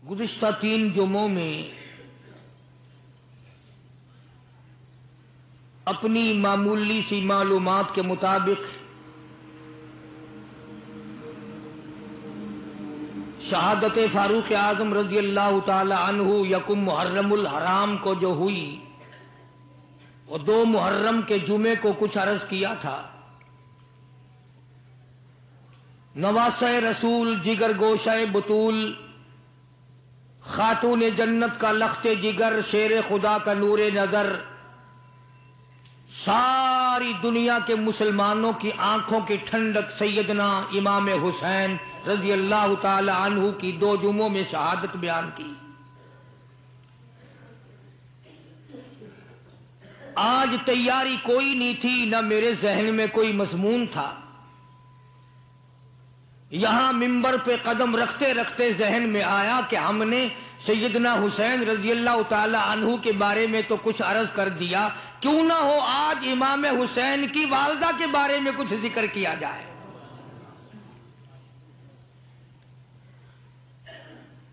گزشتہ 3 جمعوں میں اپنی معمولی سی معلومات کے مطابق شہادت فاروق اعظم رضی اللہ تعالی عنہ یکم محرم الحرام کو جو ہوئی وہ 2 محرم کے جمعے کو کچھ عرض کیا تھا۔ نواسہ رسول، جگر گوشہ بطول، خاتون جنت کا لخت جگر، شیر خدا کا نور نظر، ساری دنیا کے مسلمانوں کی آنکھوں کی ٹھنڈک سیدنا امام حسین رضی اللہ تعالی عنہ کی 2 جمعوں میں شہادت بیان کی۔ آج تیاری کوئی نہیں تھی، نہ میرے ذہن میں کوئی مضمون تھا۔ یہاں ممبر پہ قدم رکھتے رکھتے ذہن میں آیا کہ ہم نے سیدنا حسین رضی اللہ تعالی عنہ کے بارے میں تو کچھ عرض کر دیا، کیوں نہ ہو آج امام حسین کی والدہ کے بارے میں کچھ ذکر کیا جائے۔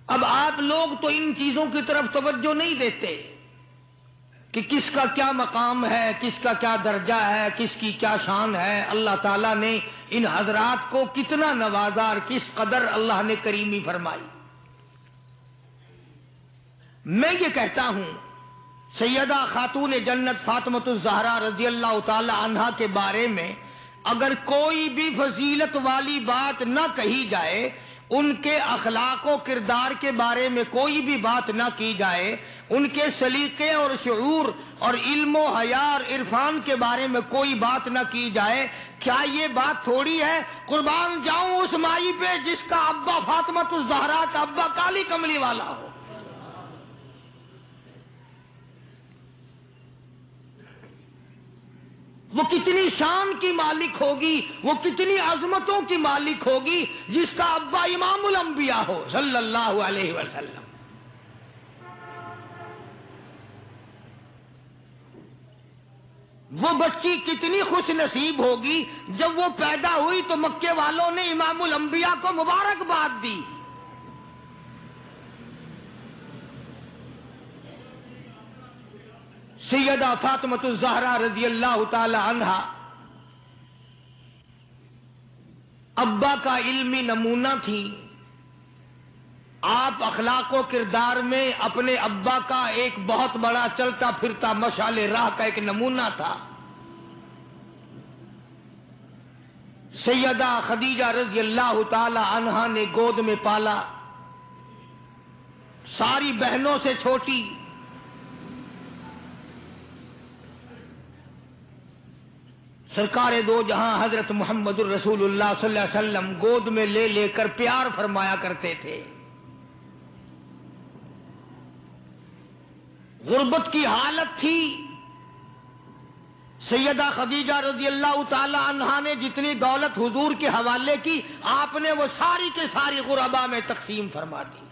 اب آپ لوگ تو ان چیزوں کی طرف توجہ نہیں دیتے کہ کس کا کیا مقام ہے، کس کا کیا درجہ ہے، کس کی کیا شان ہے، اللہ تعالیٰ نے ان حضرات کو کتنا نوازا اور کس قدر اللہ نے کریمی فرمائی۔ میں یہ کہتا ہوں سیدہ خاتون جنت فاطمۃ الزہرا رضی اللہ تعالی عنہا کے بارے میں اگر کوئی بھی فضیلت والی بات نہ کہی جائے، ان کے اخلاق و کردار کے بارے میں کوئی بھی بات نہ کی جائے، ان کے سلیقے اور شعور اور علم و حیا اور عرفان کے بارے میں کوئی بات نہ کی جائے، کیا یہ بات تھوڑی ہے؟ قربان جاؤں اس مائی پہ جس کا ابا فاطمۃ الزہرا کا ابا کالی کملی والا ہو۔ وہ کتنی شان کی مالک ہوگی، وہ کتنی عظمتوں کی مالک ہوگی جس کا ابا امام الانبیاء ہو صلی اللہ علیہ وسلم۔ وہ بچی کتنی خوش نصیب ہوگی جب وہ پیدا ہوئی تو مکے والوں نے امام الانبیاء کو مبارکباد دی۔ سیدہ فاطمۃ الزہرا رضی اللہ تعالی عنہا ابا کا علمی نمونہ تھی۔ آپ اخلاق و کردار میں اپنے ابا کا ایک بہت بڑا چلتا پھرتا مشعل راہ کا ایک نمونہ تھا۔ سیدہ خدیجہ رضی اللہ تعالی عنہا نے گود میں پالا، ساری بہنوں سے چھوٹی۔ سرکار دو جہاں حضرت محمد الرسول اللہ صلی اللہ علیہ وسلم گود میں لے لے کر پیار فرمایا کرتے تھے۔ غربت کی حالت تھی، سیدہ خدیجہ رضی اللہ تعالی عنہا نے جتنی دولت حضور کے حوالے کی، آپ نے وہ ساری کے ساری غربا میں تقسیم فرما دی۔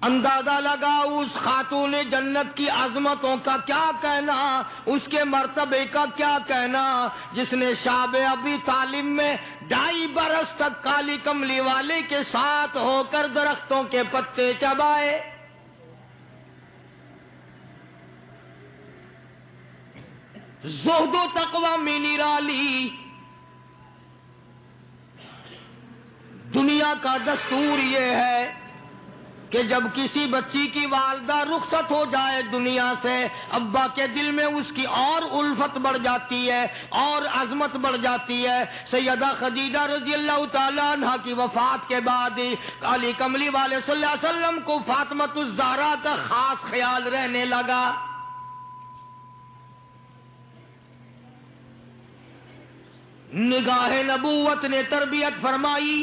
اندازہ لگا اس خاتون جنت کی عظمتوں کا کیا کہنا، اس کے مرتبے کا کیا کہنا، جس نے شاب ابی طالب میں 2.5 برس تک کالی کملی والے کے ساتھ ہو کر درختوں کے پتے چبائے۔ زہد و تقوی میں نرالی۔ دنیا کا دستور یہ ہے کہ جب کسی بچی کی والدہ رخصت ہو جائے دنیا سے، ابا کے دل میں اس کی اور الفت بڑھ جاتی ہے اور عظمت بڑھ جاتی ہے۔ سیدہ خدیجہ رضی اللہ تعالی عنہا کی وفات کے بعد کالی کملی والے صلی اللہ علیہ وسلم کو فاطمۃ الزہرا کا خاص خیال رہنے لگا۔ نگاہ نبوت نے تربیت فرمائی۔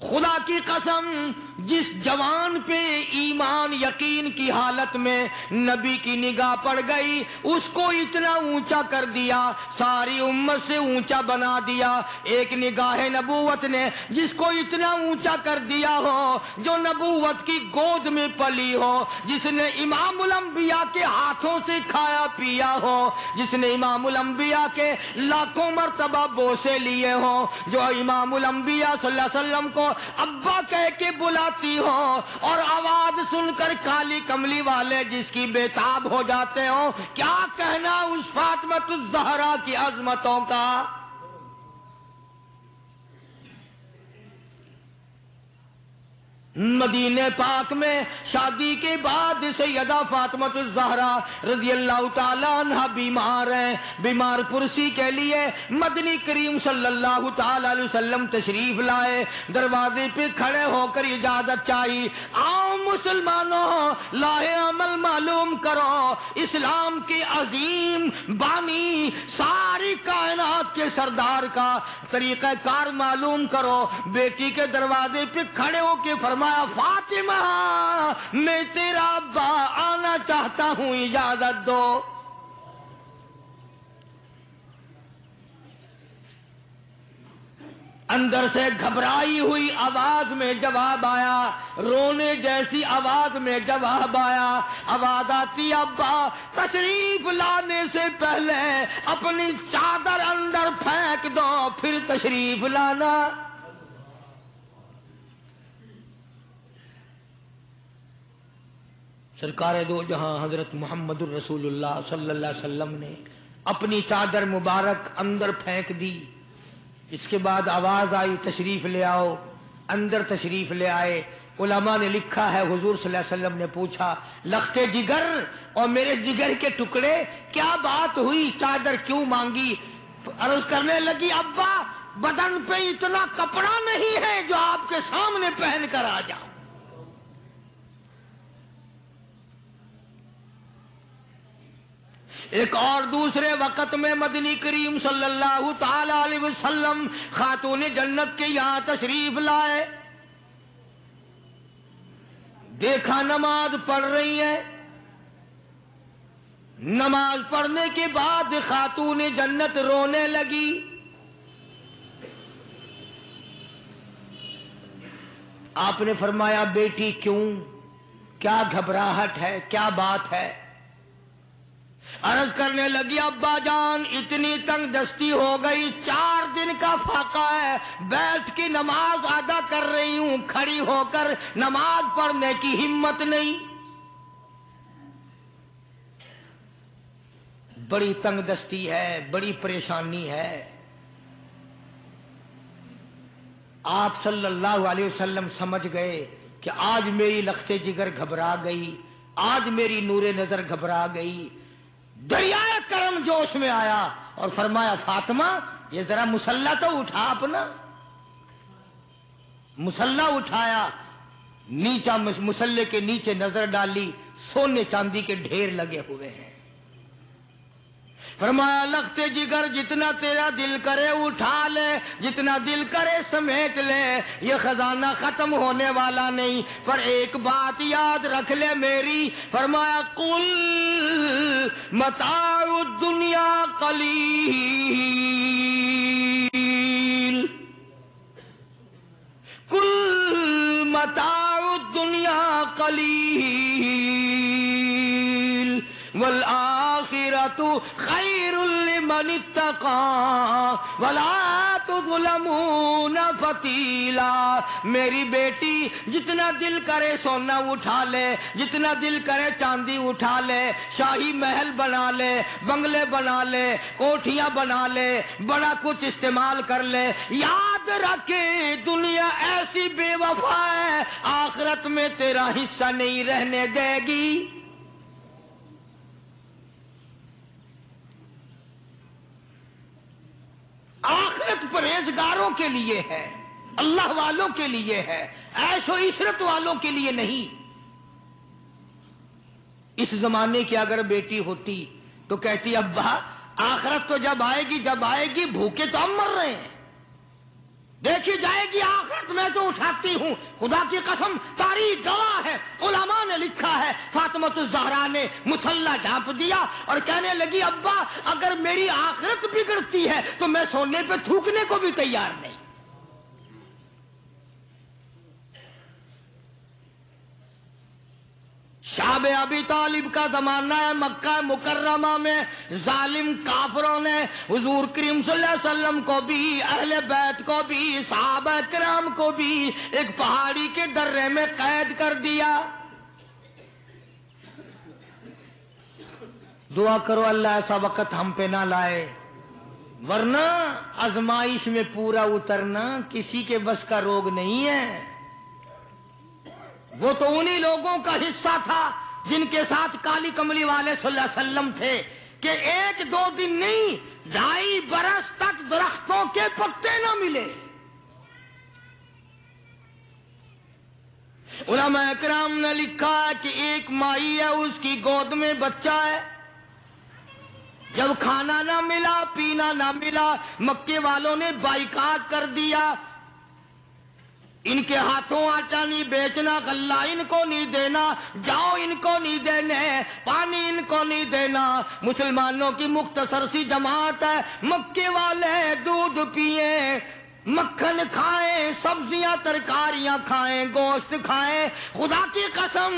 خدا کی قسم جس جوان پہ ایمان یقین کی حالت میں نبی کی نگاہ پڑ گئی اس کو اتنا اونچا کر دیا، ساری امت سے اونچا بنا دیا۔ ایک نگاہ نبوت نے جس کو اتنا اونچا کر دیا ہو، جو نبوت کی گود میں پلی ہو، جس نے امام الانبیاء کے ہاتھوں سے کھایا پیا ہو، جس نے امام الانبیاء کے لاکھوں مرتبہ بوسے لیے ہوں، جو امام الانبیاء صلی اللہ علیہ وسلم کو ابا کہہ کے بلاتی ہو اور آواز سن کر کالی کملی والے جس کی بےتاب ہو جاتے ہوں، کیا کہنا اس فاطمہ الزہرا کی عظمتوں کا۔ مدینے پاک میں شادی کے بعد سیدہ فاطمہ الزہرا رضی اللہ تعالی عنہ بیمار ہیں، بیمار پرسی کے لیے مدنی کریم صلی اللہ تعالی علیہ وسلم تشریف لائے، دروازے پہ کھڑے ہو کر اجازت چاہی، آؤ مسلمانوں لاہ عمل معلوم کرو، اسلام کے عظیم بانی ساری کائنات کے سردار کا طریقہ کار معلوم کرو۔ بیٹی کے دروازے پہ کھڑے ہو کے فرمایا فاطمہ میں تیرا ابا آنا چاہتا ہوں، اجازت دو۔ اندر سے گھبرائی ہوئی آواز میں جواب آیا، رونے جیسی آواز میں جواب آیا، آواز آتی ابا تشریف لانے سے پہلے اپنی چادر اندر پھینک دو پھر تشریف لانا۔ سرکار دو جہاں حضرت محمد الرسول اللہ صلی اللہ علیہ وسلم نے اپنی چادر مبارک اندر پھینک دی، اس کے بعد آواز آئی تشریف لے آؤ، اندر تشریف لے آئے۔ علماء نے لکھا ہے حضور صلی اللہ علیہ وسلم نے پوچھا لختے جگر اور میرے جگر کے ٹکڑے کیا بات ہوئی، چادر کیوں مانگی؟ عرض کرنے لگی ابا بدن پہ اتنا کپڑا نہیں ہے جو آپ کے سامنے پہن کر آ جاؤں۔ ایک اور دوسرے وقت میں مدنی کریم صلی اللہ تعالی علیہ وسلم خاتون جنت کے یہاں تشریف لائے، دیکھا نماز پڑھ رہی ہے، نماز پڑھنے کے بعد خاتون جنت رونے لگی۔ آپ نے فرمایا بیٹی کیوں، کیا گھبراہٹ ہے، کیا بات ہے؟ عرض کرنے لگی ابا جان اتنی تنگ دستی ہو گئی، 4 دن کا فاقہ ہے، بیٹھ کے نماز ادا کر رہی ہوں، کھڑی ہو کر نماز پڑھنے کی ہمت نہیں۔ بڑی تنگ دستی ہے، بڑی پریشانی ہے۔ آپ صلی اللہ علیہ وسلم سمجھ گئے کہ آج میری لخت جگر گھبرا گئی، آج میری نور نظر گھبرا گئی۔ دریائے کرم جوش میں آیا اور فرمایا فاطمہ یہ ذرا مسلح تو اٹھا اپنا۔ مسلح اٹھایا، نیچا مسلح کے نیچے نظر ڈالی، سونے چاندی کے ڈھیر لگے ہوئے ہیں۔ فرمایا لخت جگر جتنا تیرا دل کرے اٹھا لے، جتنا دل کرے سمیٹ لے، یہ خزانہ ختم ہونے والا نہیں، پر ایک بات یاد رکھ لے میری۔ فرمایا قل متاع الدنیا قلیل، قل متاع الدنیا قلیل والآخرۃ خیر لمن اتقى ولا تظلمون فتیلا۔ میری بیٹی جتنا دل کرے سونا اٹھا لے، جتنا دل کرے چاندی اٹھا لے، شاہی محل بنا لے، بنگلے بنا لے، کوٹھیاں بنا لے، بڑا کچھ استعمال کر لے، یاد رکھے دنیا ایسی بے وفا ہے آخرت میں تیرا حصہ نہیں رہنے دے گی۔ آخرت پرہیزگاروں کے لیے ہے، اللہ والوں کے لیے ہے، عیش و عشرت والوں کے لیے نہیں۔ اس زمانے کی اگر بیٹی ہوتی تو کہتی ابا آخرت تو جب آئے گی بھوکے تو ہم مر رہے ہیں، دیکھی جائے گی آخرت میں تو اٹھاتی ہوں. خدا کی قسم تاریخ گواہ ہے, علماء نے لکھا ہے, فاطمہ الزہرا نے مصلی ڈھانپ دیا اور کہنے لگی ابا اگر میری آخرت بگڑتی ہے تو میں سونے پہ تھوکنے کو بھی تیار نہیں. شاب ابی طالب کا زمانہ ہے. مکہ مکرمہ میں ظالم کافروں نے حضور کریم صلی اللہ علیہ وسلم کو بھی, اہل بیت کو بھی, صحابہ کرام کو بھی ایک پہاڑی کے درے میں قید کر دیا. دعا کرو اللہ ایسا وقت ہم پہ نہ لائے, ورنہ آزمائش میں پورا اترنا کسی کے بس کا روگ نہیں ہے. وہ تو انہی لوگوں کا حصہ تھا جن کے ساتھ کالی کملی والے صلی اللہ علیہ وسلم تھے کہ ایک دو دن نہیں 2.5 برس تک درختوں کے پتے نہ ملے. علماء کرام نے لکھا ہے کہ ایک مائی ہے, اس کی گود میں بچہ ہے. جب کھانا نہ ملا, پینا نہ ملا, مکے والوں نے بائیکاٹ کر دیا. ان کے ہاتھوں آٹا نہیں بیچنا, غلہ ان کو نہیں دینا, جاؤ ان کو نہیں دینے, پانی ان کو نہیں دینا. مسلمانوں کی مختصر سی جماعت ہے. مکے والے دودھ پیئیں, مکھن کھائیں, سبزیاں ترکاریاں کھائیں, گوشت کھائیں. خدا کی قسم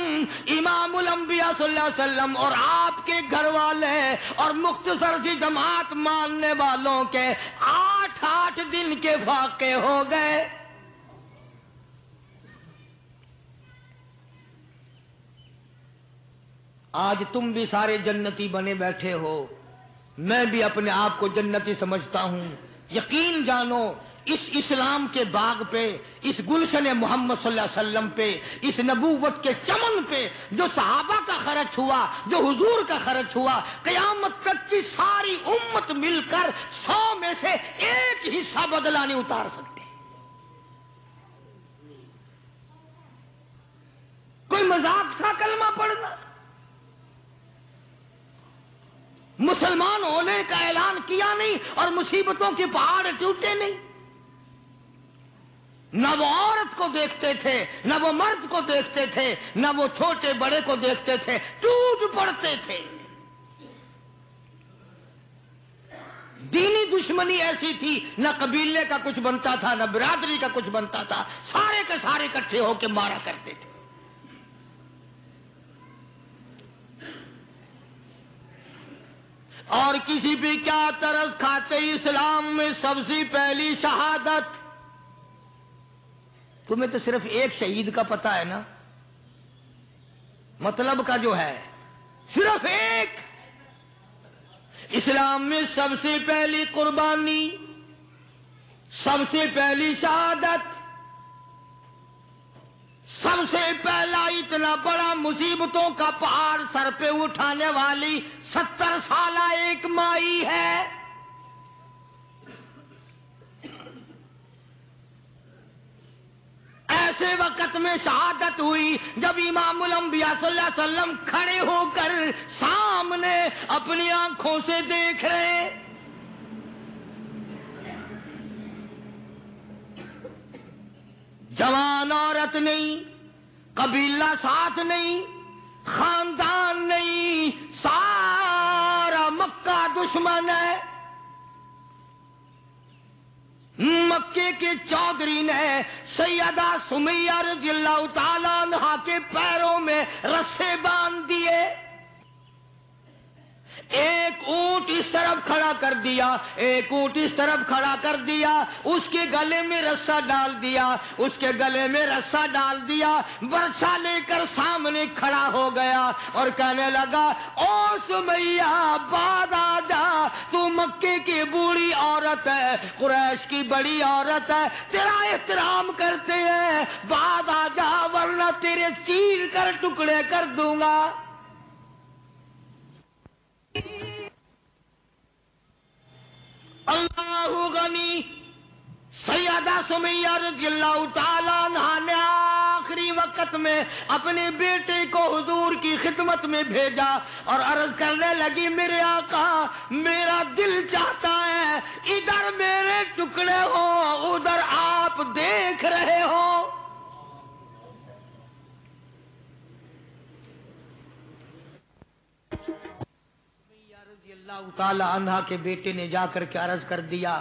امام الانبیاء صلی اللہ علیہ وسلم اور آپ کے گھر والے اور مختصر سی جماعت ماننے والوں کے 8 دن کے واقع ہو گئے. آج تم بھی سارے جنتی بنے بیٹھے ہو, میں بھی اپنے آپ کو جنتی سمجھتا ہوں. یقین جانو اس اسلام کے باغ پہ, اس گلشن محمد صلی اللہ علیہ وسلم پہ, اس نبوت کے چمن پہ جو صحابہ کا خرچ ہوا, جو حضور کا خرچ ہوا, قیامت تک کی ساری امت مل کر 100 میں سے 1 حصہ بدلہ نہیں اتار سکتے. کوئی مذاق تھا کلمہ پڑھنا؟ مسلمان ہونے کا اعلان کیا نہیں اور مصیبتوں کے پہاڑ ٹوٹے نہیں. نہ وہ عورت کو دیکھتے تھے, نہ وہ مرد کو دیکھتے تھے, نہ وہ چھوٹے بڑے کو دیکھتے تھے, ٹوٹ پڑتے تھے. دینی دشمنی ایسی تھی, نہ قبیلے کا کچھ بنتا تھا, نہ برادری کا کچھ بنتا تھا, سارے کے سارے اکٹھے ہو کے مارا کرتے تھے. اور کسی بھی کیا ترس کھاتے, اسلام میں سب سے پہلی شہادت. تمہیں تو صرف ایک شہید کا پتہ ہے نا, مطلب کا جو ہے صرف ایک. اسلام میں سب سے پہلی قربانی, سب سے پہلی شہادت, سب سے پہلا اتنا بڑا مصیبتوں کا پہاڑ سر پہ اٹھانے والی 70 سالہ ایک مائی ہے. ایسے وقت میں شہادت ہوئی جب امام الانبیاء صلی اللہ علیہ وسلم کھڑے ہو کر سامنے اپنی آنکھوں سے دیکھ رہے. جوان عورت نہیں, قبیلہ ساتھ نہیں, خاندان نہیں, سارا مکہ دشمن ہے. مکے کے چودھری نے سیدہ سمیہ رضی اللہ تعالیٰ عنہا کے پیروں میں رسے باندھ دیے. ایک اونٹ اس طرف کھڑا کر دیا, ایک اونٹ اس طرف کھڑا کر دیا, اس کے گلے میں رسا ڈال دیا, اس کے گلے میں رسا ڈال دیا, برچا لے کر سامنے کھڑا ہو گیا اور کہنے لگا او سمیہ بعد آ جا, تو مکے کی بوڑھی عورت ہے, قریش کی بڑی عورت ہے, تیرا احترام کرتے ہیں, بعد آ جا ورنہ تیرے چیر کر ٹکڑے کر دوں گا. اللہ غنی. سیدہ سمیہ رضی اللہ تعالیٰ عنہا نے آخری وقت وقت میں اپنے بیٹے کو حضور کی خدمت میں بھیجا اور عرض کرنے لگی میرے آقا میرا دل چاہتا ہے ادھر میرے ٹکڑے ہو ادھر آپ دیکھ رہے ہو. رضی اللہ تعالی عنہا کے بیٹے نے جا کر کے عرض کر دیا.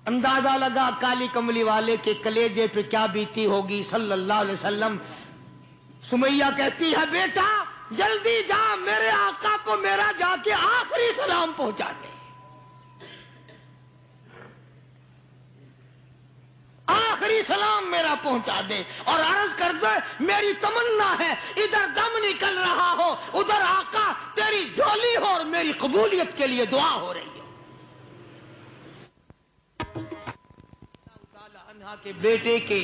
اندازہ لگا کالی کملی والے کے کلیجے پہ کیا بیتی ہوگی صلی اللہ علیہ وسلم. سمیہ کہتی ہے بیٹا جلدی جا میرے آقا کو میرا جا کے آخری سلام پہنچا دے. آخری سلام میرا پہنچا دے اور عرض کر دے میری تمنا ہے ادھر دم نکل رہا ہو ادھر آقا تیری جھولی ہو اور میری قبولیت کے لیے دعا ہو رہی ہے. کے بیٹے کے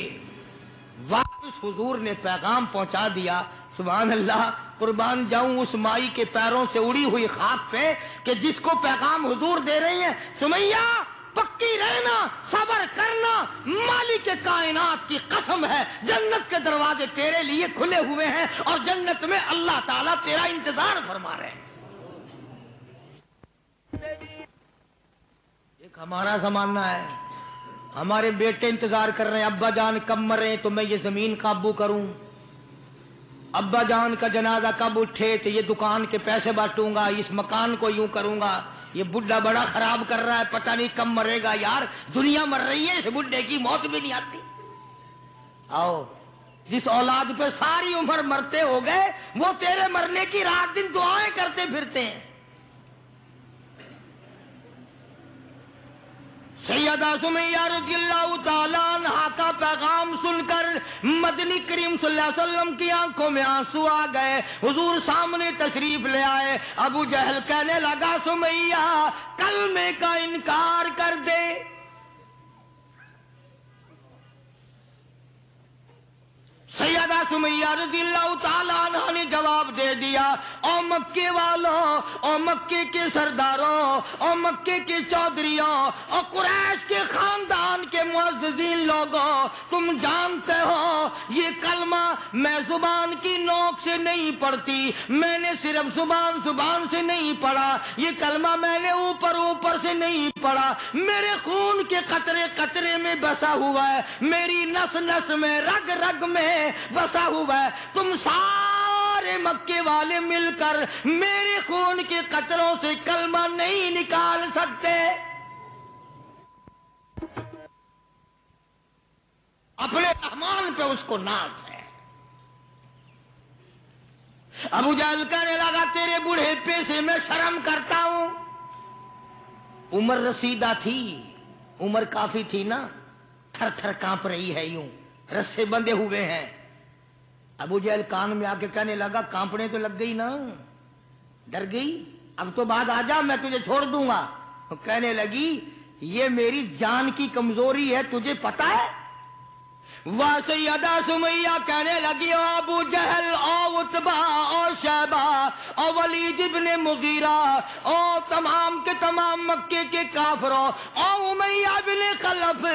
واپس حضور نے پیغام پہنچا دیا. سبحان اللہ قربان جاؤں اس مائی کے پیروں سے اڑی ہوئی خاک پہ کہ جس کو پیغام حضور دے رہی ہیں سمیہ پکی رہنا صبر کرنا مالک کے کائنات کی قسم ہے جنت کے دروازے تیرے لیے کھلے ہوئے ہیں اور جنت میں اللہ تعالیٰ تیرا انتظار فرما رہے ہیں. ایک ہمارا زمانہ ہے ہمارے بیٹے انتظار کر رہے ہیں ابا جان کب مرے تو میں یہ زمین قابو کروں ابا جان کا جنازہ کب اٹھے تو یہ دکان کے پیسے بانٹوں گا اس مکان کو یوں کروں گا یہ بڈھا بڑا خراب کر رہا ہے پتہ نہیں کب مرے گا. یار دنیا مر رہی ہے اس بڈھے کی موت بھی نہیں آتی. آؤ جس اولاد پہ ساری عمر مرتے ہو گئے وہ تیرے مرنے کی رات دن دعائیں کرتے پھرتے ہیں. سیدہ سمیہ رضی اللہ تعالیٰ عنہا کا پیغام سن کر مدنی کریم صلی اللہ علیہ وسلم کی آنکھوں میں آنسو آ گئے. حضور سامنے تشریف لے آئے. ابو جہل کہنے لگا سمیہ کلمے کا انکار کر دے. سیدہ سمیہ رضی اللہ تعالیٰ عنہ نے جواب دے دیا او مکے والوں او مکے کے سرداروں او مکے کے چودھریوں او قریش کے خاندان کے معززین لوگوں تم جانتے ہو یہ کلمہ میں زبان کی نوک سے نہیں پڑھتی میں نے صرف زبان سے نہیں پڑھا یہ کلمہ میں نے اوپر سے نہیں پڑھا میرے خون کے قطرے قطرے میں بسا ہوا ہے میری نس نس میں رگ رگ میں بسا ہوا ہے. تم سارے مکے والے مل کر میرے خون کے قطروں سے کلمہ نہیں نکال سکتے. اپنے رحمان پہ اس کو ناز ہے. ابو جہل کہنے لگا تیرے بوڑھے سے میں شرم کرتا ہوں. عمر رسیدہ تھی عمر کافی تھی نا تھر تھر کانپ رہی ہے یوں رسے بندھے ہوئے ہیں. ابو جہل کان میں آ کے کہنے لگا کانپنے تو لگ گئی نا ڈر گئی اب تو بعد آ جا میں تجھے چھوڑ دوں گا. کہنے لگی یہ میری جان کی کمزوری ہے تجھے پتا ہے. سیدہ سمیہ کہنے لگی او ابو جہل او عتبہ او شیبہ او ولید ابن مغیرہ او تمام کے تمام مکے کے کافروں او امیہ بن خلف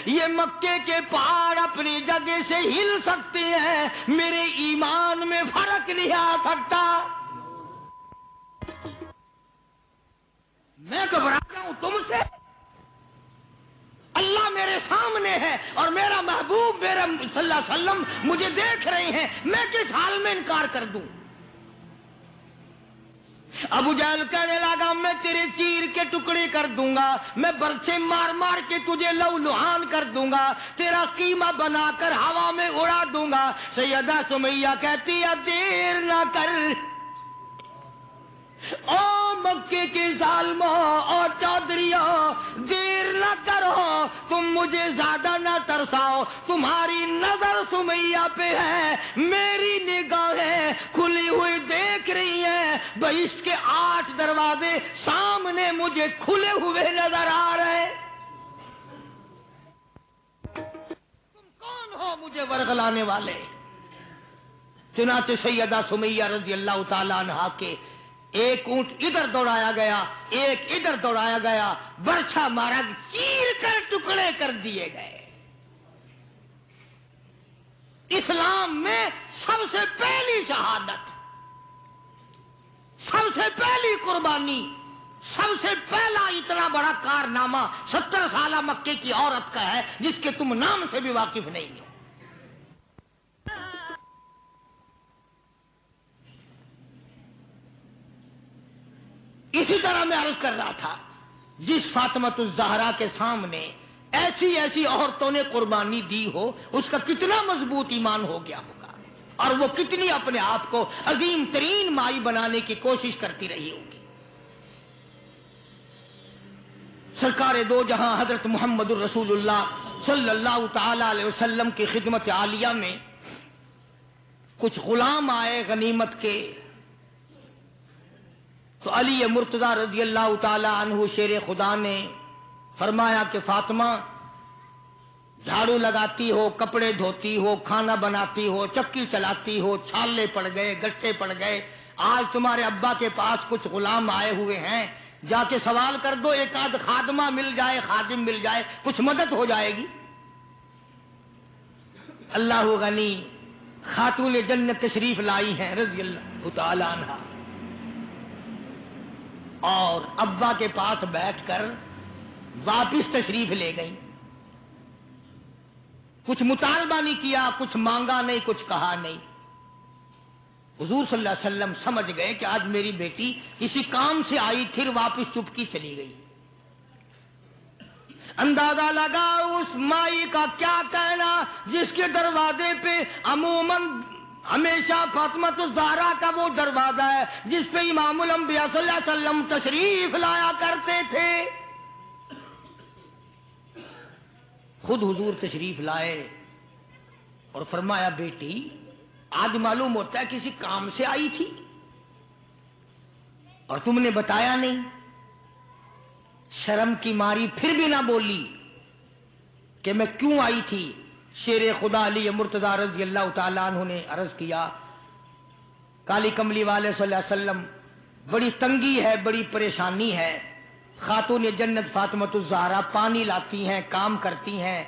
یہ مکے کے پہاڑ اپنی جگہ سے ہل سکتے ہیں میرے ایمان میں فرق نہیں آ سکتا. میں گھبراتا ہوں تم سے اللہ میرے سامنے ہے اور میرا محبوب میرا صلی اللہ علیہ وسلم مجھے دیکھ رہے ہیں میں کس حال میں انکار کر دوں. ابو جہل کہنے لگا میں تیرے چیر کے ٹکڑے کر دوں گا میں برچے مار مار کے تجھے لو لہان کر دوں گا تیرا قیمہ بنا کر ہوا میں اڑا دوں گا. سیدہ سمیہ کہتی ہے دیر نہ کر او مکے کے ظالموں اور چودھریوں دیر نہ کرو تم مجھے زیادہ نہ ترساؤ تمہاری نظر سمیہ پہ ہے میری نگاہیں کھلی ہوئی دیکھ رہی ہیں بہشت کے 8 دروازے سامنے مجھے کھلے ہوئے نظر آ رہے. تم کون ہو مجھے ورغلانے والے. چنانچہ سیدہ سمیہ رضی اللہ تعالی عنہا کے ایک اونٹ ادھر دوڑایا گیا ایک ادھر دوڑایا گیا برچھا مارا چیر کر ٹکڑے کر دیے گئے. اسلام میں سب سے پہلی شہادت، سب سے پہلی قربانی، سب سے پہلا اتنا بڑا کارنامہ 70 سالہ مکے کی عورت کا ہے جس کے تم نام سے بھی واقف نہیں ہو۔ اسی طرح میں عرض کر رہا تھا، جس فاطمۃ الزہرا کے سامنے ایسی ایسی عورتوں نے قربانی دی ہو، اس کا کتنا مضبوط ایمان ہو گیا ہوگا، اور وہ کتنی اپنے آپ کو عظیم ترین مائی بنانے کی کوشش کرتی رہی ہوگی۔ سرکار دو جہاں حضرت محمد الرسول اللہ صلی اللہ تعالی علیہ وسلم کی خدمت عالیہ میں کچھ غلام آئے غنیمت کے، تو علی مرتضی رضی اللہ تعالی عنہ شیر خدا نے فرمایا کہ فاطمہ، جھاڑو لگاتی ہو، کپڑے دھوتی ہو، کھانا بناتی ہو، چکی چلاتی ہو، چھالے پڑ گئے، گٹھے پڑ گئے، آج تمہارے ابا کے پاس کچھ غلام آئے ہوئے ہیں، جا کے سوال کر دو، ایک آدھ خادمہ مل جائے، خادم مل جائے، کچھ مدد ہو جائے گی۔ اللہ غنی خاتون جنت تشریف لائی ہیں رضی اللہ تعالی عنہا، اور ابا کے پاس بیٹھ کر واپس تشریف لے گئی۔ کچھ مطالبہ نہیں کیا، کچھ مانگا نہیں، کچھ کہا نہیں۔ حضور صلی اللہ علیہ وسلم سمجھ گئے کہ آج میری بیٹی کسی کام سے آئی، پھر واپس چپکی چلی گئی۔ اندازہ لگا اس مائی کا کیا کہنا جس کے دروازے پہ عموماً ہمیشہ فاطمۃ الزہرا کا وہ دروازہ ہے جس پہ امام الانبیاء صلی اللہ علیہ وسلم تشریف لایا کرتے تھے۔ خود حضور تشریف لائے اور فرمایا، بیٹی آج معلوم ہوتا ہے کسی کام سے آئی تھی اور تم نے بتایا نہیں۔ شرم کی ماری پھر بھی نہ بولی کہ میں کیوں آئی تھی۔ شیر خدا علی مرتضی رضی اللہ تعالیٰ عنہ نے عرض کیا، کالی کملی والے صلی اللہ علیہ وسلم، بڑی تنگی ہے، بڑی پریشانی ہے، خاتون جنت فاطمۃ الزہرا پانی لاتی ہیں، کام کرتی ہیں،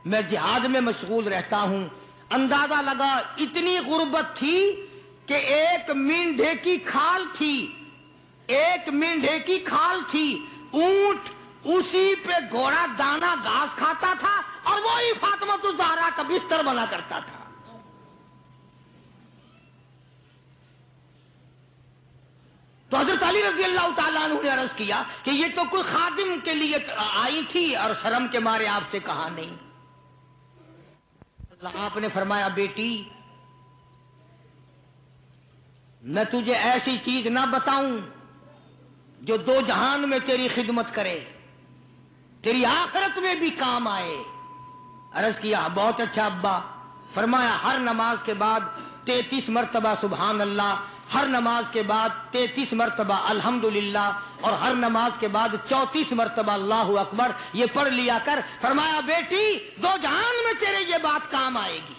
میں جہاد میں مشغول رہتا ہوں۔ اندازہ لگا اتنی غربت تھی کہ ایک مینڈھے کی کھال تھی، ایک مینڈھے کی کھال تھی، اونٹ اسی پہ گھوڑا دانا گھاس کھاتا تھا اور وہی فاطمۃ الزہرا کا بستر بنا کرتا تھا۔ تو حضرت علی رضی اللہ تعالیٰ عنہ نے عرض کیا کہ یہ تو کوئی خادم کے لیے آئی تھی اور شرم کے مارے آپ سے کہا نہیں۔ آپ نے فرمایا، بیٹی میں تجھے ایسی چیز نہ بتاؤں جو دو جہان میں تیری خدمت کرے، تیری آخرت میں بھی کام آئے۔ عرض کیا، بہت اچھا ابا۔ فرمایا، ہر نماز کے بعد 33 مرتبہ سبحان اللہ، ہر نماز کے بعد 33 مرتبہ الحمدللہ، اور ہر نماز کے بعد 34 مرتبہ اللہ اکبر، یہ پڑھ لیا کر۔ فرمایا، بیٹی دو جہان میں تیرے یہ بات کام آئے گی۔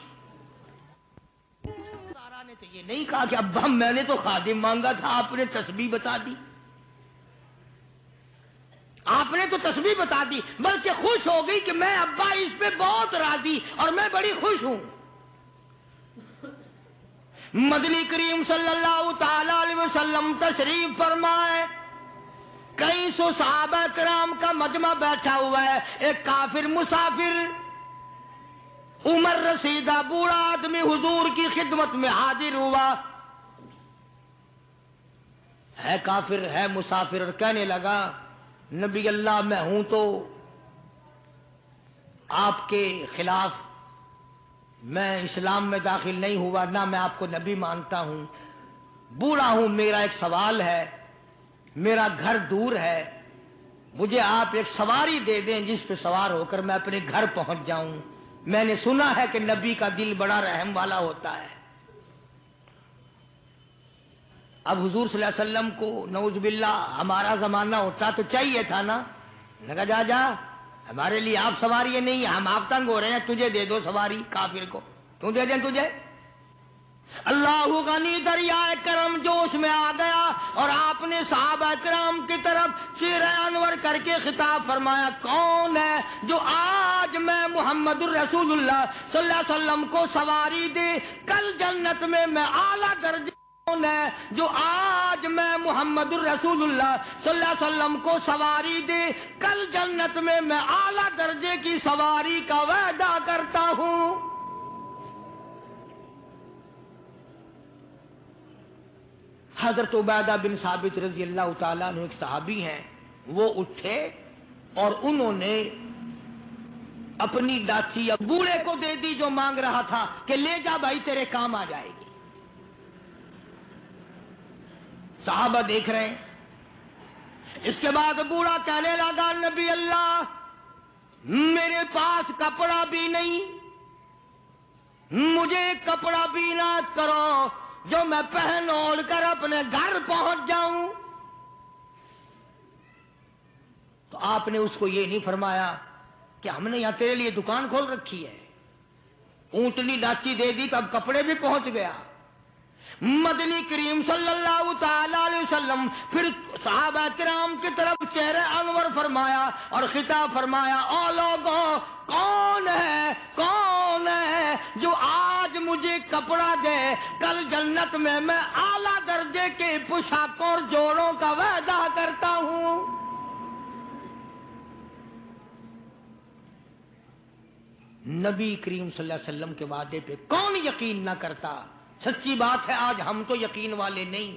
سارا نے تو یہ نہیں کہا کہ ابا میں نے تو خادم مانگا تھا، آپ نے تسبیح بتا دی، آپ نے تو تسبیح بتا دی، بلکہ خوش ہو گئی کہ میں ابا اس پہ بہت راضی اور میں بڑی خوش ہوں۔ مدنی کریم صلی اللہ تعالی علیہ وسلم تشریف فرمائے، کئی سو صحابہ کرام کا مجمع بیٹھا ہوا ہے، ایک کافر مسافر عمر رسیدہ بوڑھا آدمی حضور کی خدمت میں حاضر ہوا، ہے کافر ہے مسافر، اور کہنے لگا، نبی اللہ میں ہوں تو آپ کے خلاف میں اسلام میں داخل نہیں ہوا، نہ میں آپ کو نبی مانتا ہوں، بوڑھا ہوں، میرا ایک سوال ہے، میرا گھر دور ہے، مجھے آپ ایک سواری دے دیں جس پہ سوار ہو کر میں اپنے گھر پہنچ جاؤں، میں نے سنا ہے کہ نبی کا دل بڑا رحم والا ہوتا ہے۔ اب حضور صلی اللہ علیہ وسلم کو نعوذ باللہ ہمارا زمانہ ہوتا تو چاہیے تھا نا، لگا جا جا ہمارے لیے آپ سواری نہیں، ہم آپ تنگ ہو رہے ہیں، تجھے دے دو سواری، کافر کو کیوں دے دیں تجھے؟ اللہ غنی دریائے کرم جوش میں آ گیا اور آپ نے صحابہ کرام کی طرف چہرہ انور کر کے خطاب فرمایا، کون ہے جو آج میں محمد الرسول اللہ صلی اللہ علیہ وسلم کو سواری دے کل جنت میں اعلیٰ درجے، کون ہے جو آج میں محمد الرسول اللہ صلی اللہ علیہ وسلم کو سواری دے کل جنت میں اعلیٰ درجے کی سواری کا وعدہ کرتا ہوں۔ حضرت عبیدہ بن ثابت رضی اللہ تعالیٰ عنہ ایک صحابی ہیں، وہ اٹھے اور انہوں نے اپنی ڈاچی بوڑھے کو دے دی جو مانگ رہا تھا کہ لے جا بھائی تیرے کام آ جائے گی۔ صحابہ دیکھ رہے ہیں۔ اس کے بعد بوڑھا کہنے لگا، نبی اللہ میرے پاس کپڑا بھی نہیں، مجھے کپڑا بھی عنایت کرو جو میں پہن اوڑھ کر اپنے گھر پہنچ جاؤں۔ تو آپ نے اس کو یہ نہیں فرمایا کہ ہم نے یہاں تیرے لیے دکان کھول رکھی ہے، اونٹنی ڈاچی دے دی تو اب کپڑے بھی پہنچ گیا۔ مدنی کریم صلی اللہ تعالی علیہ وسلم پھر صحابہ کرام کی طرف چہرہ انور فرمایا اور خطاب فرمایا، او لوگوں کون ہے جو آج مجھے کپڑا دے کل جنت میں اعلیٰ درجے کے پوشاکوں اور جوڑوں کا وعدہ کرتا ہوں۔ نبی کریم صلی اللہ علیہ وسلم کے وعدے پہ کون یقین نہ کرتا؟ سچی بات ہے آج ہم تو یقین والے نہیں،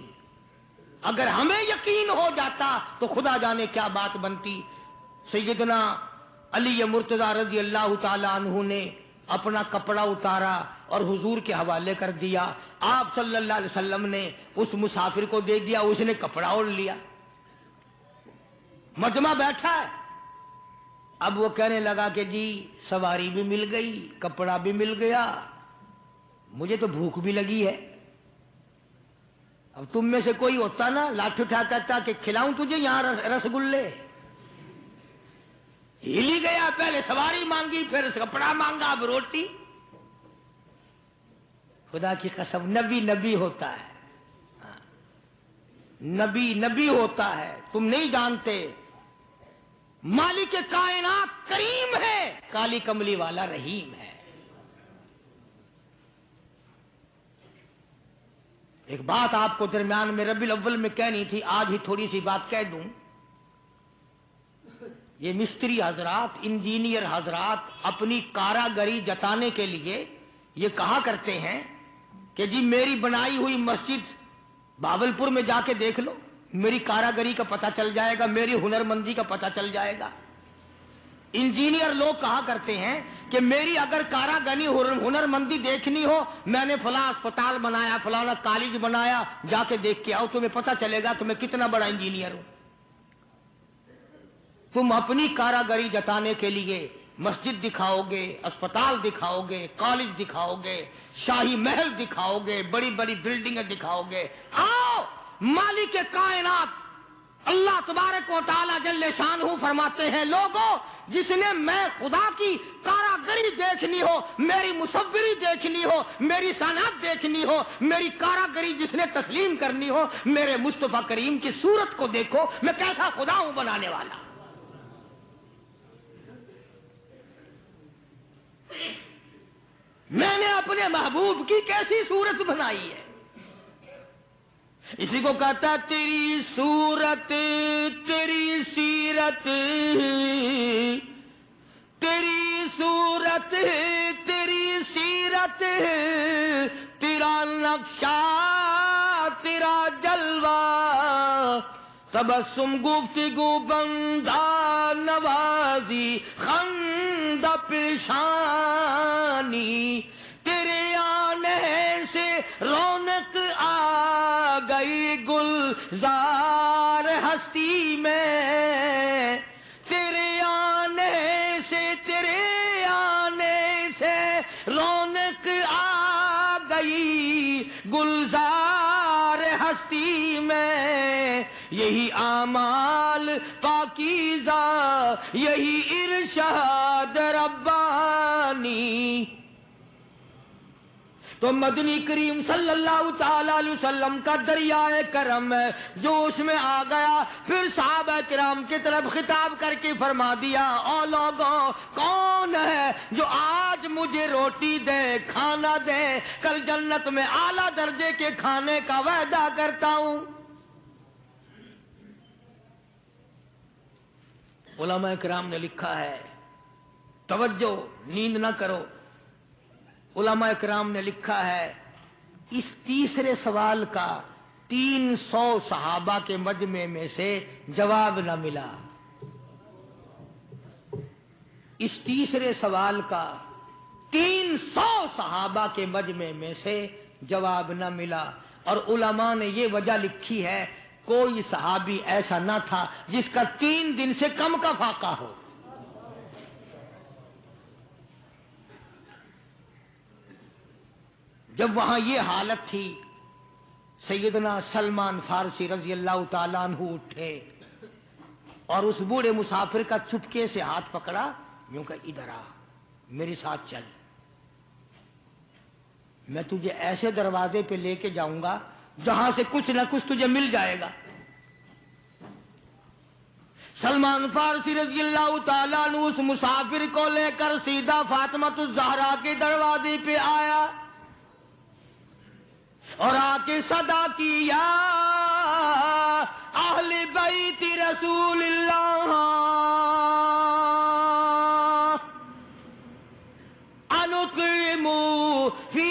اگر ہمیں یقین ہو جاتا تو خدا جانے کیا بات بنتی۔ سیدنا علی مرتضی رضی اللہ تعالی عنہ نے اپنا کپڑا اتارا اور حضور کے حوالے کر دیا، آپ صلی اللہ علیہ وسلم نے اس مسافر کو دے دیا، اس نے کپڑا اوڑھ لیا، مجمع بیٹھا ہے۔ اب وہ کہنے لگا کہ جی سواری بھی مل گئی، کپڑا بھی مل گیا، مجھے تو بھوک بھی لگی ہے۔ اب تم میں سے کوئی ہوتا نا لاٹھی اٹھاتا تھا کہ کھلاؤں تجھے یہاں رسگلے، ہلی گیا، پہلے سواری مانگی پھر کپڑا مانگا اب روٹی۔ خدا کی قسم نبی ہوتا ہے، نبی ہوتا ہے، تم نہیں جانتے۔ مالک کائنات کریم ہے، کالی کملی والا رحیم ہے۔ ایک بات آپ کو درمیان میں ربیع الاول میں کہنی تھی، آج ہی تھوڑی سی بات کہہ دوں۔ یہ مستری حضرات، انجینئر حضرات اپنی کاراگری جتانے کے لیے یہ کہا کرتے ہیں کہ جی میری بنائی ہوئی مسجد بھاولپور میں جا کے دیکھ لو، میری کاراگری کا پتہ چل جائے گا، میری ہنرمندی کا پتہ چل جائے گا۔ انجینئر لوگ کہا کرتے ہیں کہ میری اگر کاراگری ہنرمندی دیکھنی ہو، میں نے فلاں اسپتال بنایا، فلانا کالج بنایا، جا کے دیکھ کے آؤ، تمہیں پتہ چلے گا کہ میں کتنا بڑا انجینئر ہوں۔ تم اپنی کاراگری جتانے کے لیے مسجد دکھاؤ گے، اسپتال دکھاؤ گے، کالج دکھاؤ گے، شاہی محل دکھاؤ گے، بڑی بڑی بلڈنگیں دکھاؤ گے۔ آؤ مالک کائنات اللہ تبارک و تعالی جل شانہ فرماتے ہیں، لوگوں جس نے میں خدا کی کاراگری دیکھنی ہو، میری مصوری دیکھنی ہو، میری صنعت دیکھنی ہو، میری کاراگری جس نے تسلیم کرنی ہو، میرے مصطفیٰ کریم کی صورت کو دیکھو، میں کیسا خدا ہوں بنانے والا۔ میں نے اپنے محبوب کی کیسی صورت بنائی ہے۔ اسی کو کہتا تیری صورت تیری سیرت، تیری صورت تیری سیرت، تیرا نقشہ تیرا جلوہ، تبسم گفتگو بندہ نوازی خندہ پیشانی، تیرے آنے سے رونق آ گئی گلزار ہستی میں، تیرے آنے سے رونق آ گئی گلزار ہستی میں، یہی اعمال پاکیزہ یہی ارشاد ربانی، تو مدنی کریم صلی اللہ تعالی علیہ وسلم کا دریائے کرم ہے جو اس میں آ گیا. پھر صحابہ کرام کی طرف خطاب کر کے فرما دیا، او لوگوں، کون ہے جو آج مجھے روٹی دے، کھانا دے، کل جنت میں اعلیٰ درجے کے کھانے کا وعدہ کرتا ہوں. علماء کرام نے لکھا ہے، توجہ، نیند نہ کرو. علماء کرام نے لکھا ہے اس تیسرے سوال کا 300 صحابہ کے مجمع میں سے جواب نہ ملا. اس تیسرے سوال کا 300 صحابہ کے مجمع میں سے جواب نہ ملا. اور علماء نے یہ وجہ لکھی ہے، کوئی صحابی ایسا نہ تھا جس کا 3 دن سے کم کا فاقہ ہو. جب وہاں یہ حالت تھی، سیدنا سلمان فارسی رضی اللہ تعالیٰ عنہ اٹھے اور اس بوڑھے مسافر کا چپکے سے ہاتھ پکڑا، یوں کہ ادھر آ، میرے ساتھ چل، میں تجھے ایسے دروازے پہ لے کے جاؤں گا جہاں سے کچھ نہ کچھ تجھے مل جائے گا. سلمان فارسی رضی اللہ تعالیٰ عنہ اس مسافر کو لے کر سیدھا فاطمۃ الزہرا کے دروازے پہ آیا اور آ کے صدا کی، یا اہل بیت رسول اللہ انقیموا فی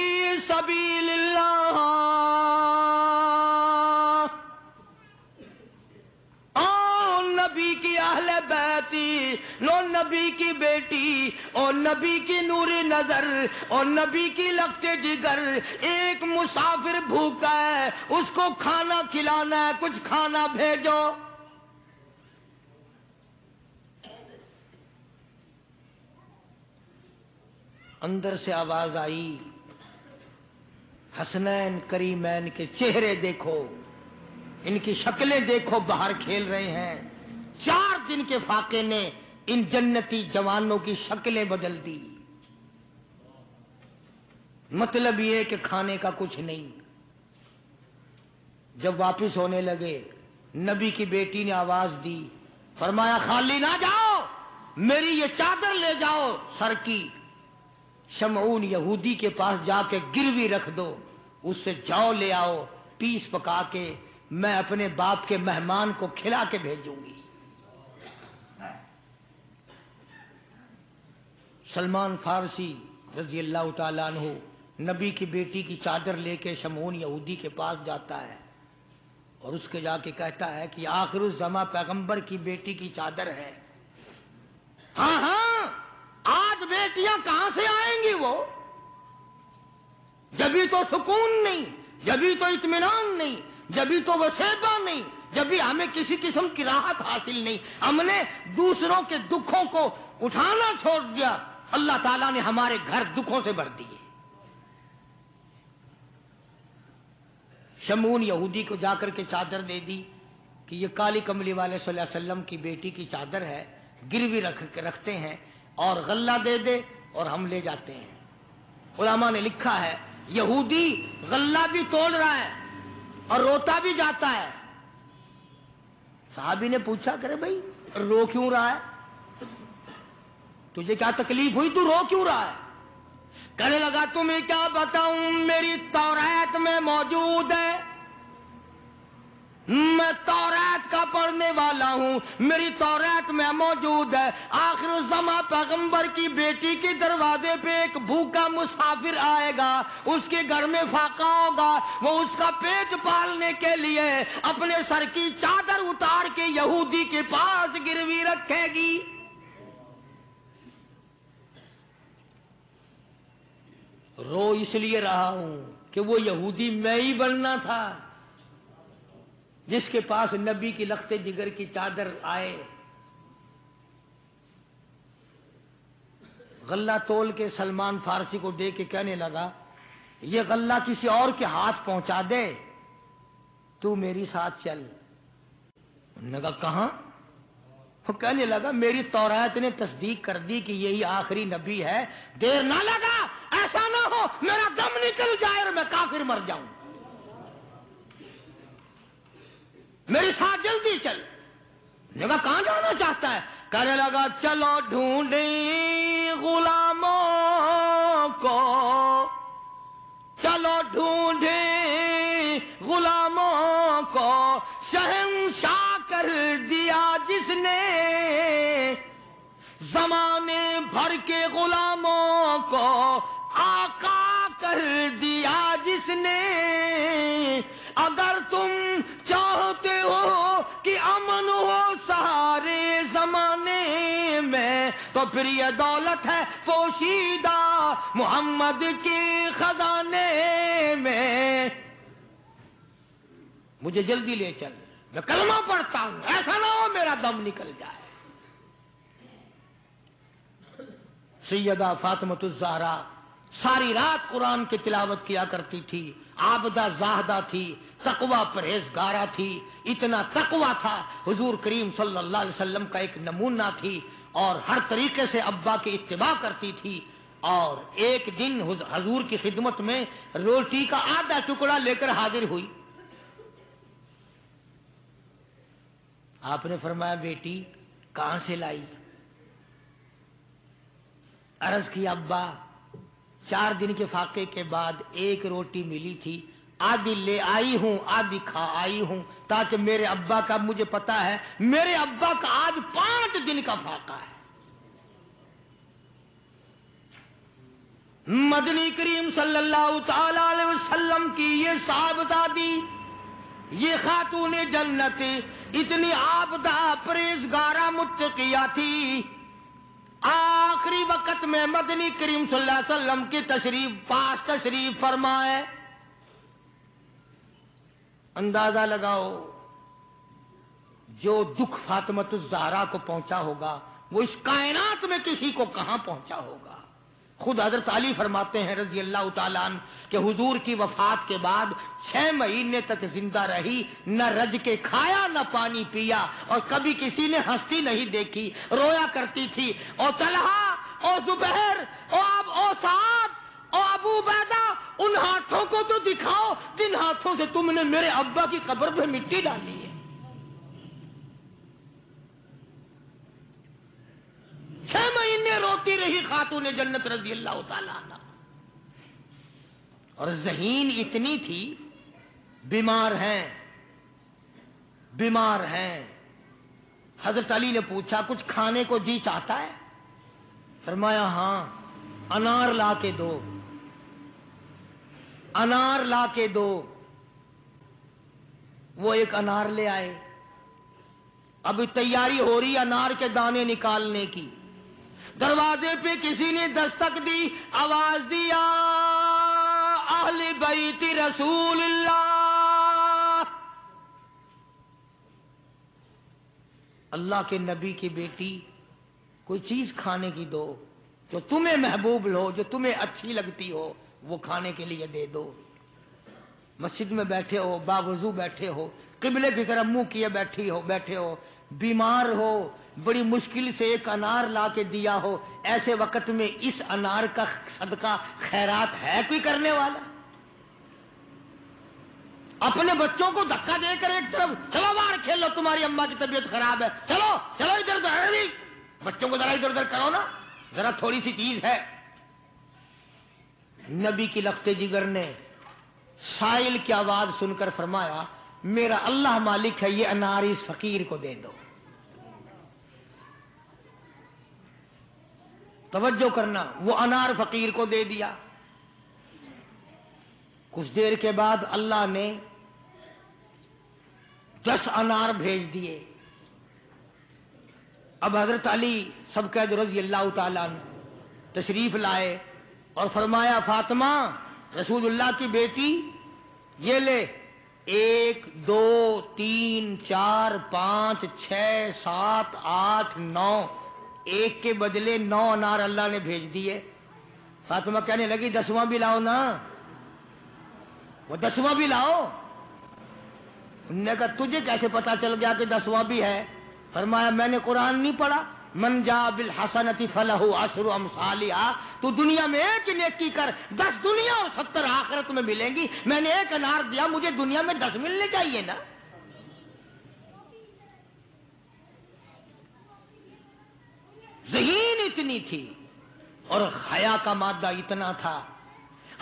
سبیل اللہ. نبی کی اہل بیتی، لو نبی کی بیٹی اور نبی کی نور نظر اور نبی کی لگتے جگر، ایک مسافر بھوکا ہے، اس کو کھانا کھلانا ہے، کچھ کھانا بھیجو. اندر سے آواز آئی، حسنین کریمین کے چہرے دیکھو، ان کی شکلیں دیکھو، باہر کھیل رہے ہیں. 4 دن کے فاقے نے ان جنتی جوانوں کی شکلیں بدل دی. مطلب یہ کہ کھانے کا کچھ نہیں. جب واپس ہونے لگے، نبی کی بیٹی نے آواز دی، فرمایا خالی نہ جاؤ، میری یہ چادر لے جاؤ سر کی، شمعون یہودی کے پاس جا کے گروی رکھ دو، اس سے جو لے آؤ، پیس پکا کے میں اپنے باپ کے مہمان کو کھلا کے بھیجوں گی. سلمان فارسی رضی اللہ تعالیٰ عنہ نبی کی بیٹی کی چادر لے کے شمعون یہودی کے پاس جاتا ہے اور اس کے جا کے کہتا ہے کہ آخر الزماں پیغمبر کی بیٹی کی چادر ہے. ہاں ہاں، آج بیٹیاں کہاں سے آئیں گی؟ وہ جبھی تو سکون نہیں، جبھی تو اطمینان نہیں، جبھی تو وسیبہ نہیں، جبھی ہمیں کسی قسم کی راحت حاصل نہیں. ہم نے دوسروں کے دکھوں کو اٹھانا چھوڑ دیا، اللہ تعالیٰ نے ہمارے گھر دکھوں سے بھر دیے. شمعون یہودی کو جا کر کے چادر دے دی کہ یہ کالی کملی والے صلی اللہ علیہ وسلم کی بیٹی کی چادر ہے، گروی رکھتے ہیں اور غلہ دے دے اور ہم لے جاتے ہیں. علماء نے لکھا ہے یہودی غلہ بھی توڑ رہا ہے اور روتا بھی جاتا ہے. صحابی نے پوچھا، کرے بھائی رو کیوں رہا ہے؟ تجھے کیا تکلیف ہوئی، تو رو کیوں رہا ہے؟ کہنے لگا تمہیں کیا بتاؤں، میری تورات میں موجود ہے، میں تورات کا پڑھنے والا ہوں، میری تورات میں موجود ہے، آخر الزماں پیغمبر کی بیٹی کے دروازے پہ ایک بھوکا مسافر آئے گا، اس کے گھر میں فاقہ ہوگا، وہ اس کا پیٹ پالنے کے لیے اپنے سر کی چادر اتار کے یہودی کے پاس گروی رکھے گی. رو اس لیے رہا ہوں کہ وہ یہودی میں ہی بننا تھا جس کے پاس نبی کی لختے جگر کی چادر آئے. غلہ تول کے سلمان فارسی کو دے کے کہنے لگا یہ غلہ کسی اور کے ہاتھ پہنچا دے، تو میری ساتھ چل. انہوں نے کہا کہاں؟ وہ کہنے لگا میری تورات نے تصدیق کر دی کہ یہی آخری نبی ہے، دیر نہ لگا، ایسا نہ ہو میرا دم نکل جائے. مر جاؤں، میرے ساتھ جلدی چل۔ نے کہا کہاں جانا چاہتا ہے؟ کہنے لگا چلو ڈھونڈیں غلاموں کو، چلو ڈھونڈیں غلاموں کو، شہنشاہ کر دیا جس نے زمانے بھر کے غلاموں کو، آقا کر دیا جس نے۔ اگر تم چاہتے ہو کہ امن ہو سارے زمانے میں، تو پھر یہ دولت ہے پوشیدہ محمد کے خزانے میں۔ مجھے جلدی لے چل، میں کلمہ پڑھتا ہوں، ایسا نہ ہو میرا دم نکل جائے۔ سیدہ فاطمۃ الزہرا ساری رات قرآن کی تلاوت کیا کرتی تھی، عابدہ زاہدہ تھی، تقوی پرہیزگارہ تھی، اتنا تقوی تھا حضور کریم صلی اللہ علیہ وسلم کا ایک نمونہ تھی، اور ہر طریقے سے ابا کی اتباع کرتی تھی۔ اور ایک دن حضور کی خدمت میں روٹی کا آدھا ٹکڑا لے کر حاضر ہوئی۔ آپ نے فرمایا بیٹی کہاں سے لائی؟ عرض کی ابا 4 دن کے فاقے کے بعد ایک روٹی ملی تھی، آدھی لے آئی ہوں، آدھی کھا آئی ہوں، تاکہ میرے ابا کا، مجھے پتا ہے میرے ابا کا آج 5 دن کا فاقہ ہے۔ مدنی کریم صلی اللہ تعالی علیہ وسلم کی یہ صاحبزادی، یہ خاتون جنت اتنی عابدہ پرہیزگارہ متقیہ تھی، آخری وقت میں مدنی کریم صلی اللہ علیہ وسلم کی پاس تشریف فرمائے۔ اندازہ لگاؤ جو دکھ فاطمۃ الزہرا کو پہنچا ہوگا وہ اس کائنات میں کسی کو کہاں پہنچا ہوگا۔ خود حضرت علی فرماتے ہیں رضی اللہ تعالیٰ عنہ کہ حضور کی وفات کے بعد 6 مہینے تک زندہ رہی، نہ رج کے کھایا نہ پانی پیا، اور کبھی کسی نے ہستی نہیں دیکھی، رویا کرتی تھی۔ اور طلحہ اور زبیر اور سعد اور ابو عبیدہ، ان ہاتھوں کو تو دکھاؤ جن ہاتھوں سے تم نے میرے ابا کی قبر پہ مٹی ڈالی ہے۔ چھ مہینے روتی رہی خاتون جنت رضی اللہ تعالیٰ عنہ، اور ذہین اتنی تھی، بیمار ہیں۔ حضرت علی نے پوچھا کچھ کھانے کو جی چاہتا ہے؟ فرمایا ہاں، انار لا کے دو، انار لا کے دو۔ وہ ایک انار لے آئے، اب تیاری ہو رہی انار کے دانے نکالنے کی۔ دروازے پہ کسی نے دستک دی، آواز دیا اہل بیت رسول اللہ، اللہ کے نبی کی بیٹی کوئی چیز کھانے کی دو، جو تمہیں محبوب ہو، جو تمہیں اچھی لگتی ہو، وہ کھانے کے لیے دے دو۔ مسجد میں بیٹھے ہو، باوضو بیٹھے ہو، قبلے کی طرف منہ کیے بیٹھے ہو، بیمار ہو، بڑی مشکل سے ایک انار لا کے دیا ہو، ایسے وقت میں اس انار کا صدقہ خیرات ہے کوئی کرنے والا؟ اپنے بچوں کو دھکا دے کر ایک طرف چلو باہر کھیلو، تمہاری اماں کی طبیعت خراب ہے، چلو چلو ادھر ادھر، بچوں کو ذرا ادھر ادھر کرو نا، ذرا تھوڑی سی چیز ہے۔ نبی کی لخت جگر نے سائل کی آواز سن کر فرمایا میرا اللہ مالک ہے، یہ انار اس فقیر کو دے دو۔ توجہ کرنا، وہ انار فقیر کو دے دیا۔ کچھ دیر کے بعد اللہ نے 10 انار بھیج دیے۔ اب حضرت علی سبقید رضی اللہ تعالیٰ عنہ تشریف لائے اور فرمایا فاطمہ رسول اللہ کی بیٹی یہ لے، 1 2 3 4 5 6 7 8 9، ایک کے بدلے 9 انار اللہ نے بھیج دیے۔ فاطمہ کہنے لگی 10واں بھی لاؤ نا، وہ 10واں بھی لاؤ۔ انہوں نے کہا تجھے کیسے پتا چل گیا کہ 10واں بھی ہے؟ فرمایا میں نے قرآن نہیں پڑھا، من جاء بالحسنۃ فلہ عشر امثالھا، تو دنیا میں ایک نیکی کر 10 دنیا اور 70 آخرت میں ملیں گی. میں نے ایک انار دیا، مجھے دنیا میں 10 ملنے چاہیے نا. ذہین اتنی تھی اور حیا کا مادہ اتنا تھا.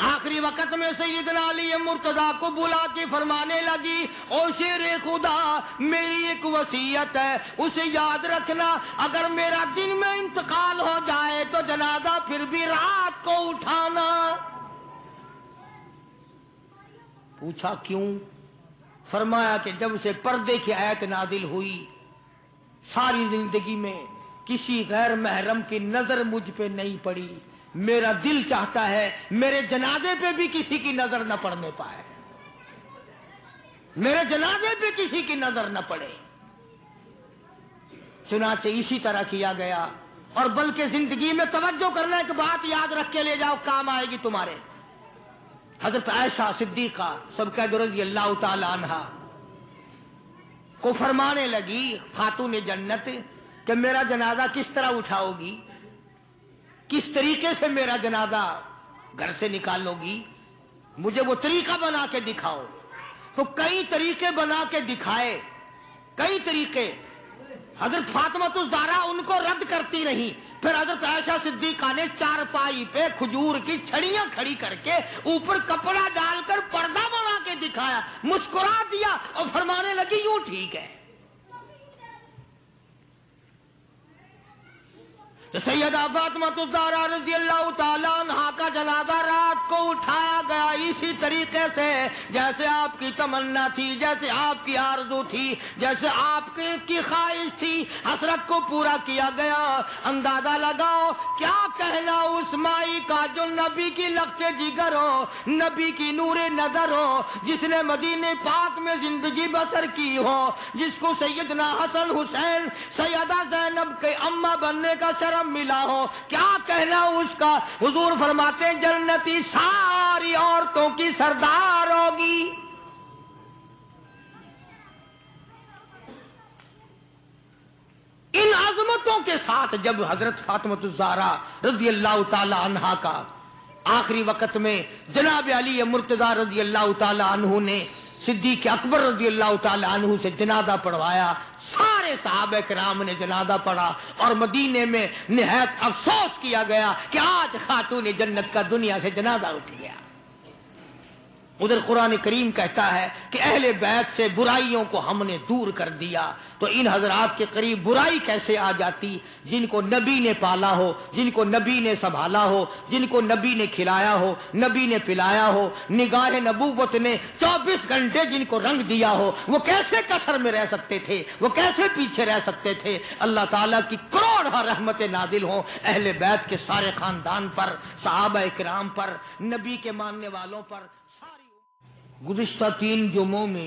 آخری وقت میں سیدنا علی مرتضیٰ کو بلا کے فرمانے لگی، او شیر خدا، میری ایک وصیت ہے، اسے یاد رکھنا. اگر میرا دن میں انتقال ہو جائے تو جنازہ پھر بھی رات کو اٹھانا. پوچھا کیوں؟ فرمایا کہ جب سے پردے کی آیت نازل ہوئی، ساری زندگی میں کسی غیر محرم کی نظر مجھ پہ نہیں پڑی. میرا دل چاہتا ہے میرے جنازے پہ بھی کسی کی نظر نہ پڑنے پائے، میرے جنازے پہ کسی کی نظر نہ پڑے. چنانچہ اسی طرح کیا گیا. اور بلکہ زندگی میں توجہ کرنا، ایک بات یاد رکھ کے لے جاؤ، کام آئے گی تمہارے. حضرت عائشہ صدیقہ سبقہ رضی اللہ تعالی عنہا کو فرمانے لگی، خاتون جنت، کہ میرا جنازہ کس طرح اٹھاؤ گی، کس طریقے سے میرا جنازہ گھر سے نکالو گی، مجھے وہ طریقہ بنا کے دکھاؤ. تو کئی طریقے بنا کے دکھائے، کئی طریقے. حضرت فاطمہ الزہرا ان کو رد کرتی رہی. پھر حضرت عائشہ صدیقہ نے چارپائی پہ کھجور کی چھڑیاں کھڑی کر کے اوپر کپڑا ڈال کر پردہ بنا کے دکھایا، مسکرا دیا اور فرمانے لگی یوں ٹھیک ہے. سیدہ فاطمہ الزہرا رضی اللہ تعالیٰ عنہا کا جنازہ رات کو اٹھایا گیا اسی طریقے سے جیسے آپ کی تمنا تھی، جیسے آپ کی آرزو تھی، جیسے آپ کی خواہش تھی. حسرت کو پورا کیا گیا. اندازہ لگاؤ کیا کہنا اس مائی کا جو نبی کی لخت جگر ہو، نبی کی نور نظر ہو، جس نے مدینے پاک میں زندگی بسر کی ہو، جس کو سیدنا حسن حسین سیدہ زینب کے اماں بننے کا شرم ملا ہو. کیا کہنا اس کا؟ حضور فرماتے ہیں جنتی ساری عورتوں کی سردار ہوگی. ان عظمتوں کے ساتھ جب حضرت فاطمہ الزہرا رضی اللہ تعالی عنہا کا آخری وقت میں جناب علی مرتضیٰ رضی اللہ تعالی عنہ نے صدیق اکبر رضی اللہ تعالی عنہ سے جنازہ پڑھوایا، سارے صحابہ کرام نے جنازہ پڑھا اور مدینے میں نہایت افسوس کیا گیا کہ آج خاتون جنت کا دنیا سے جنازہ اٹھ گیا. ادھر قرآن کریم کہتا ہے کہ اہل بیت سے برائیوں کو ہم نے دور کر دیا. تو ان حضرات کے قریب برائی کیسے آ جاتی؟ جن کو نبی نے پالا ہو، جن کو نبی نے سنبھالا ہو، جن کو نبی نے کھلایا ہو، نبی نے پلایا ہو، نگاہ نبوت نے 24 گھنٹے جن کو رنگ دیا ہو، وہ کیسے کسر میں رہ سکتے تھے؟ وہ کیسے پیچھے رہ سکتے تھے؟ اللہ تعالیٰ کی کروڑ رحمتیں نازل ہوں اہل بیت کے سارے خاندان پر، صحابہ کرام پر، نبی کے ماننے والوں پر. گزشتہ 3 جمعوں میں